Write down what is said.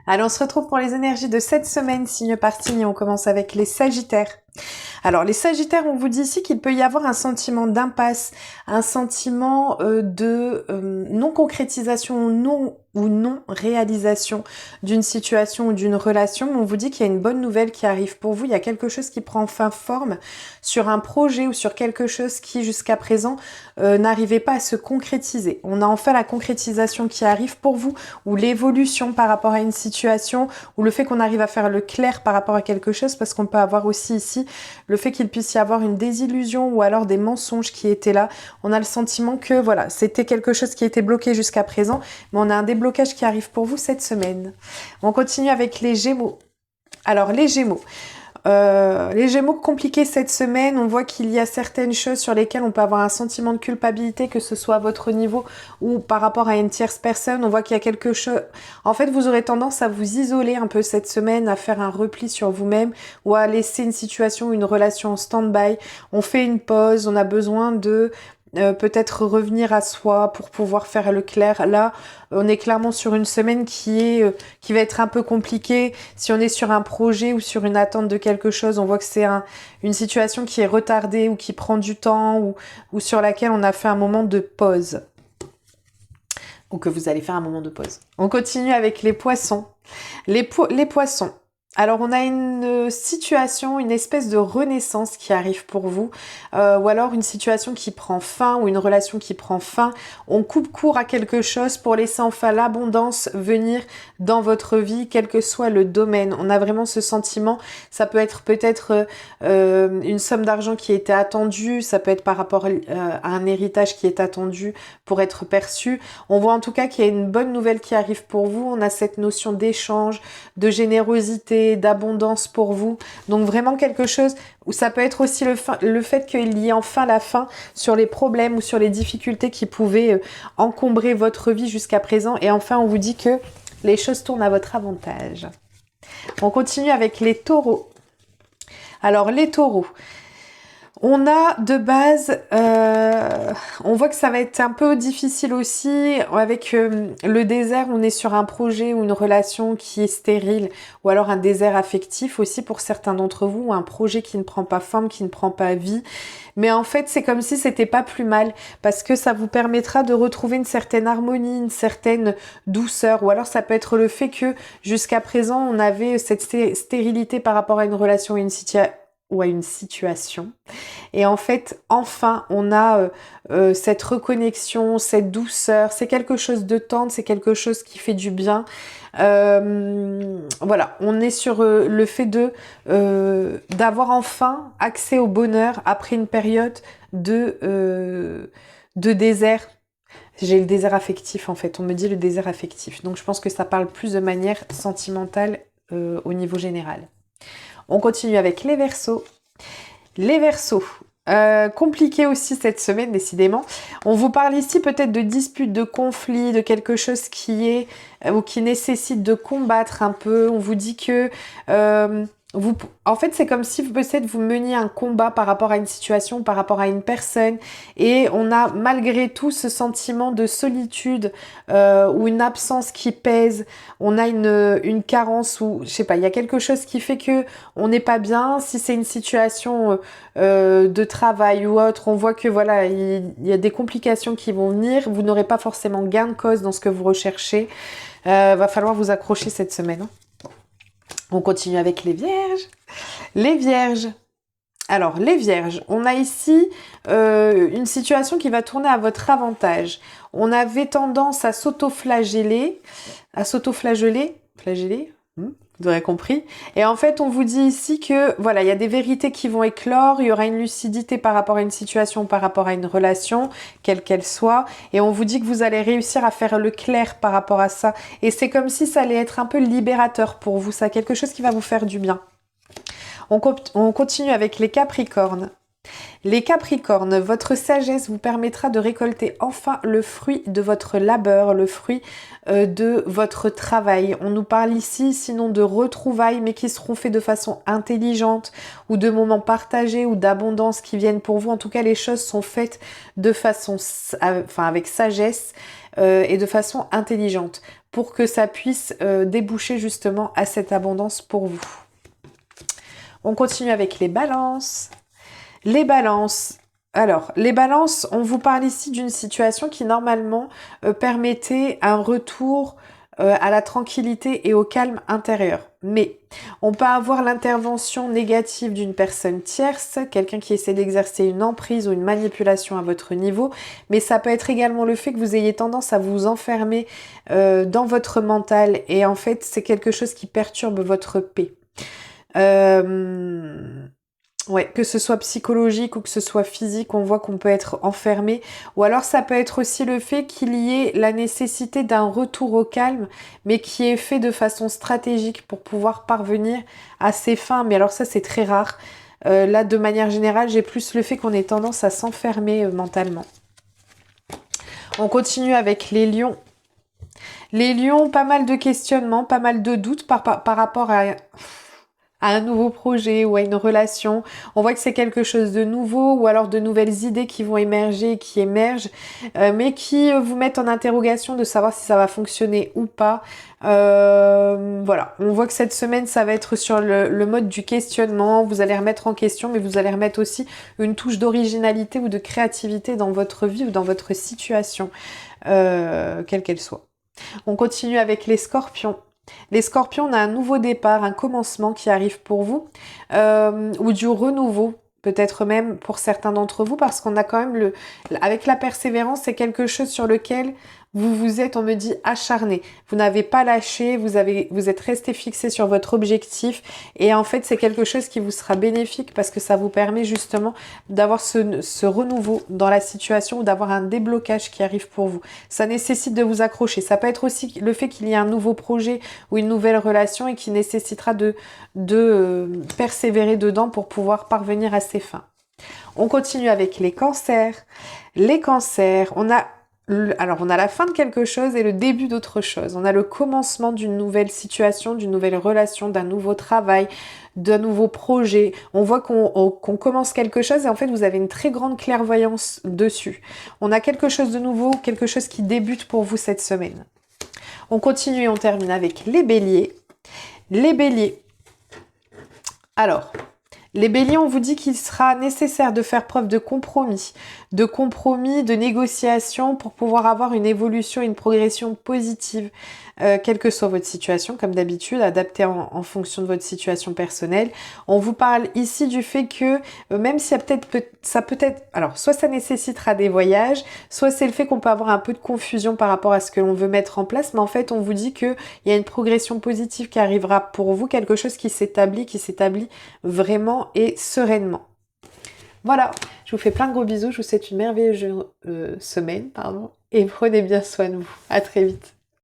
Allez, on se retrouve pour les énergies de cette semaine, signe par signe, et on commence avec les Sagittaires. Alors, les Sagittaires, on vous dit ici qu'il peut y avoir un sentiment d'impasse, un sentiment de non-concrétisation ou non-réalisation d'une situation ou d'une relation. On vous dit qu'il y a une bonne nouvelle qui arrive pour vous. Il y a quelque chose qui prend enfin forme sur un projet ou sur quelque chose qui, jusqu'à présent, n'arrivait pas à se concrétiser. On a enfin la concrétisation qui arrive pour vous, ou l'évolution par rapport à une situation, ou le fait qu'on arrive à faire le clair par rapport à quelque chose, parce qu'on peut avoir aussi ici le fait qu'il puisse y avoir une désillusion ou alors des mensonges qui étaient là. On a le sentiment que voilà, c'était quelque chose qui était bloqué jusqu'à présent, mais on a un déblocage qui arrive pour vous cette semaine. On continue avec les Gémeaux. Alors les Gémeaux compliqués cette semaine, on voit qu'il y a certaines choses sur lesquelles on peut avoir un sentiment de culpabilité, que ce soit à votre niveau ou par rapport à une tierce personne. On voit qu'il y a quelque chose... En fait, vous aurez tendance à vous isoler un peu cette semaine, à faire un repli sur vous-même ou à laisser une situation ou une relation en stand-by. On fait une pause, on a besoin de... peut-être revenir à soi pour pouvoir faire le clair. Là, on est clairement sur une semaine qui va être un peu compliquée. Si on est sur un projet ou sur une attente de quelque chose, on voit que c'est une situation qui est retardée ou qui prend du temps ou sur laquelle on a fait un moment de pause. Ou que vous allez faire un moment de pause. On continue avec les Poissons. Les Poissons. Alors on a une situation, une espèce de renaissance qui arrive pour vous, ou alors une situation qui prend fin ou une relation qui prend fin. On coupe court à quelque chose pour laisser enfin l'abondance venir dans votre vie, quel que soit le domaine. On a vraiment ce sentiment, ça peut être peut-être une somme d'argent qui était attendue, ça peut être par rapport à un héritage qui est attendu pour être perçu. On voit en tout cas qu'il y a une bonne nouvelle qui arrive pour vous, on a cette notion d'échange, de générosité, d'abondance pour vous. Donc vraiment quelque chose où ça peut être aussi le fait qu'il y ait enfin la fin sur les problèmes ou sur les difficultés qui pouvaient encombrer votre vie jusqu'à présent. Et enfin, on vous dit que les choses tournent à votre avantage. On continue avec les Taureaux. Alors les Taureaux, on a de base, on voit que ça va être un peu difficile aussi avec le désert. On est sur un projet ou une relation qui est stérile ou alors un désert affectif aussi pour certains d'entre vous, ou un projet qui ne prend pas forme, qui ne prend pas vie. Mais en fait, c'est comme si c'était pas plus mal parce que ça vous permettra de retrouver une certaine harmonie, une certaine douceur, ou alors ça peut être le fait que jusqu'à présent, on avait cette stérilité par rapport à une relation ou à une situation. Et en fait, enfin, on a cette reconnexion, cette douceur. C'est quelque chose de tendre, c'est quelque chose qui fait du bien. Voilà, on est sur le fait d'avoir enfin accès au bonheur après une période de désert. J'ai le désert affectif en fait, on me dit le désert affectif. Donc je pense que ça parle plus de manière sentimentale au niveau général. On continue avec les Verseaux. Les Verseaux, compliqué aussi cette semaine décidément. On vous parle ici peut-être de disputes, de conflits, de quelque chose qui est ou qui nécessite de combattre un peu. On vous dit que en fait, c'est comme si peut-être vous meniez un combat par rapport à une situation, par rapport à une personne, et on a malgré tout ce sentiment de solitude ou une absence qui pèse. On a une carence ou je sais pas, il y a quelque chose qui fait que on n'est pas bien. Si c'est une situation de travail ou autre, on voit que voilà, il y a des complications qui vont venir. Vous n'aurez pas forcément gain de cause dans ce que vous recherchez. Va falloir vous accrocher cette semaine. Hein. On continue avec les Vierges. Les Vierges. Alors, les Vierges, on a ici une situation qui va tourner à votre avantage. On avait tendance à s'auto-flageller, flageller, vous aurez compris. Et en fait, on vous dit ici que voilà, il y a des vérités qui vont éclore, il y aura une lucidité par rapport à une situation, par rapport à une relation, quelle qu'elle soit. Et on vous dit que vous allez réussir à faire le clair par rapport à ça. Et c'est comme si ça allait être un peu libérateur pour vous, ça, quelque chose qui va vous faire du bien. On continue avec les Capricornes. Les Capricornes, votre sagesse vous permettra de récolter enfin le fruit de votre labeur, le fruit de votre travail. On nous parle ici sinon de retrouvailles, mais qui seront faits de façon intelligente ou de moments partagés ou d'abondance qui viennent pour vous. En tout cas, les choses sont faites de façon, avec sagesse et de façon intelligente. pour que ça puisse déboucher justement à cette abondance pour vous. On continue avec les balances. Les balances. Alors, les balances, on vous parle ici d'une situation qui normalement permettait un retour à la tranquillité et au calme intérieur. Mais on peut avoir l'intervention négative d'une personne tierce, quelqu'un qui essaie d'exercer une emprise ou une manipulation à votre niveau, mais ça peut être également le fait que vous ayez tendance à vous enfermer dans votre mental et en fait c'est quelque chose qui perturbe votre paix. Ouais, que ce soit psychologique ou que ce soit physique, on voit qu'on peut être enfermé. Ou alors ça peut être aussi le fait qu'il y ait la nécessité d'un retour au calme, mais qui est fait de façon stratégique pour pouvoir parvenir à ses fins. Mais alors ça, c'est très rare. Là, de manière générale, j'ai plus le fait qu'on ait tendance à s'enfermer mentalement. On continue avec les lions. Les lions, pas mal de questionnements, pas mal de doutes par rapport à un nouveau projet ou à une relation. On voit que c'est quelque chose de nouveau ou alors de nouvelles idées qui vont émerger, qui émergent, mais qui vous mettent en interrogation de savoir si ça va fonctionner ou pas. Voilà, on voit que cette semaine, ça va être sur le mode du questionnement. Vous allez remettre en question, mais vous allez remettre aussi une touche d'originalité ou de créativité dans votre vie ou dans votre situation, quelle qu'elle soit. On continue avec les scorpions. Les scorpions, on a un nouveau départ, un commencement qui arrive pour vous, ou du renouveau, peut-être même pour certains d'entre vous, parce qu'on a quand même avec la persévérance, c'est quelque chose sur lequel vous vous êtes, on me dit, acharné. Vous n'avez pas lâché, vous êtes resté fixé sur votre objectif et en fait, c'est quelque chose qui vous sera bénéfique parce que ça vous permet justement d'avoir ce renouveau dans la situation ou d'avoir un déblocage qui arrive pour vous. Ça nécessite de vous accrocher. Ça peut être aussi le fait qu'il y ait un nouveau projet ou une nouvelle relation et qui nécessitera de persévérer dedans pour pouvoir parvenir à ses fins. On continue avec les cancers. Les cancers, on a la fin de quelque chose et le début d'autre chose. On a le commencement d'une nouvelle situation, d'une nouvelle relation, d'un nouveau travail, d'un nouveau projet. On voit qu'on commence quelque chose et en fait vous avez une très grande clairvoyance dessus. On a quelque chose de nouveau, quelque chose qui débute pour vous cette semaine. On continue et on termine avec les béliers. Les béliers. Alors, les béliers, on vous dit qu'il sera nécessaire de faire preuve de compromis, de négociation pour pouvoir avoir une évolution, une progression positive, quelle que soit votre situation, comme d'habitude, adaptée en fonction de votre situation personnelle. On vous parle ici du fait que même s'il y a alors soit ça nécessitera des voyages, soit c'est le fait qu'on peut avoir un peu de confusion par rapport à ce que l'on veut mettre en place, mais en fait on vous dit qu'il y a une progression positive qui arrivera pour vous, quelque chose qui s'établit vraiment et sereinement. Voilà, je vous fais plein de gros bisous, je vous souhaite une merveilleuse semaine, et prenez bien soin de vous. À très vite.